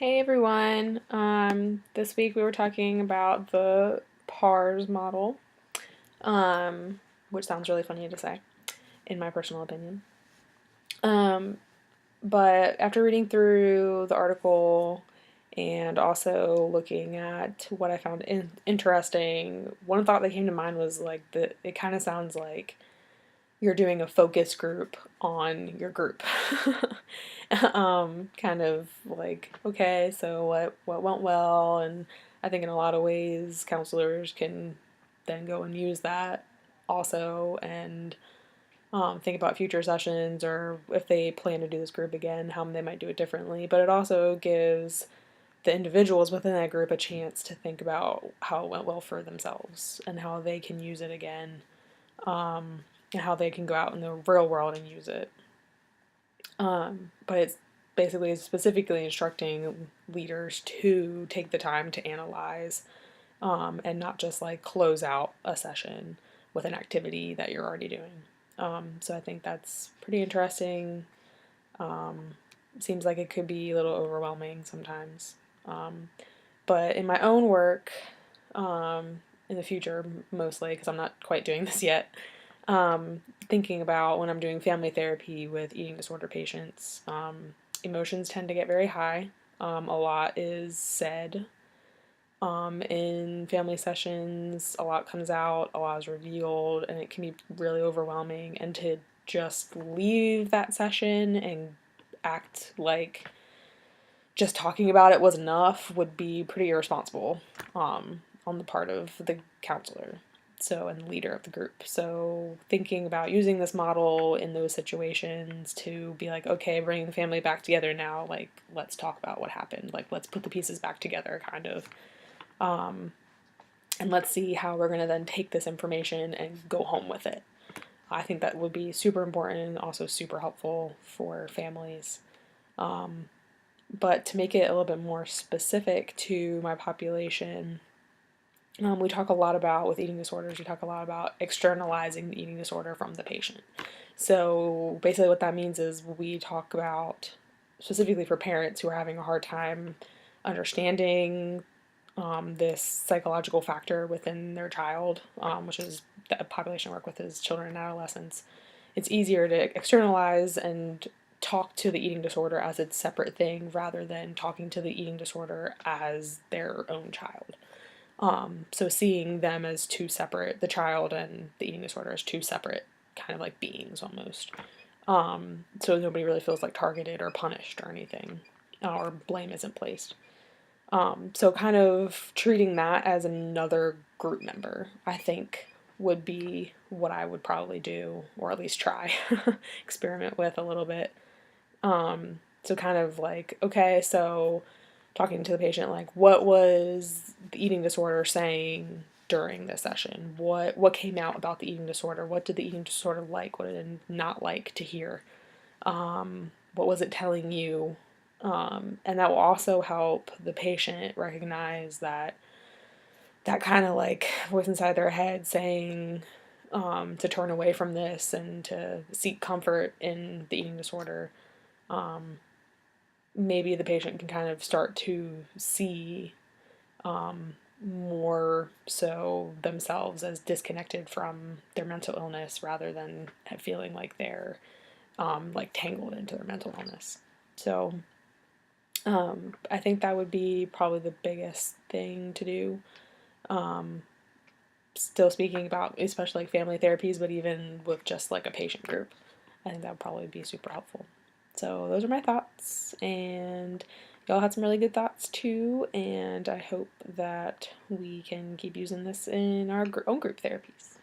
Hey everyone. This week we were talking about the PARS model, um, which sounds really funny to say, in my personal opinion. Um, but after reading through the article and also looking at what I found interesting, one thought that came to mind was like that it kind of sounds like you're doing a focus group on your group. Kind of like, okay, so what went well, and I think in a lot of ways counselors can then go and use that also and think about future sessions or if they plan to do this group again, how they might do it differently. But it also gives the individuals within that group a chance to think about how it went well for themselves and how they can use it again, and how they can go out in the real world and use it. But it's basically specifically instructing leaders to take the time to analyze, and not just like close out a session with an activity that you're already doing. So I think that's pretty interesting. Seems like it could be a little overwhelming sometimes. But in my own work, in the future, mostly because I'm not quite doing this yet, thinking about when I'm doing family therapy with eating disorder patients, emotions tend to get very high. A lot is said in family sessions, a lot comes out, a lot is revealed, and it can be really overwhelming. And to just leave that session and act like just talking about it was enough would be pretty irresponsible, on the part of the counselor, so, and leader of the group. So thinking about using this model in those situations to be like, okay, bringing the family back together now, like let's talk about what happened, like let's put the pieces back together, kind of, and let's see how we're going to then take this information and go home with it. I think that would be super important and also super helpful for families. But to make it a little bit more specific to my population, we talk a lot about, with eating disorders, we talk a lot about externalizing the eating disorder from the patient. So basically, what that means is we talk about, specifically for parents who are having a hard time understanding this psychological factor within their child, which is the population I work with is children and adolescents. It's easier to externalize and talk to the eating disorder as its separate thing rather than talking to the eating disorder as their own child. So seeing them as two separate, the child and the eating disorder as two separate kind of like beings almost. So nobody really feels like targeted or punished or anything, or blame isn't placed. So kind of treating that as another group member, I think would be what I would probably do, or at least try, experiment with a little bit. So kind of like, okay, so talking to the patient, like what was the eating disorder saying during this session? What came out about the eating disorder? What did the eating disorder like? What did it not like to hear? What was it telling you? And that will also help the patient recognize that kind of like voice inside their head saying, to turn away from this and to seek comfort in the eating disorder. Maybe the patient can kind of start to see, more so themselves as disconnected from their mental illness rather than feeling like they're, like tangled into their mental illness. So I think that would be probably the biggest thing to do. Still speaking about especially like family therapies, but even with just like a patient group, I think that would probably be super helpful. So those are my thoughts, and y'all had some really good thoughts too, and I hope that we can keep using this in our own group therapies.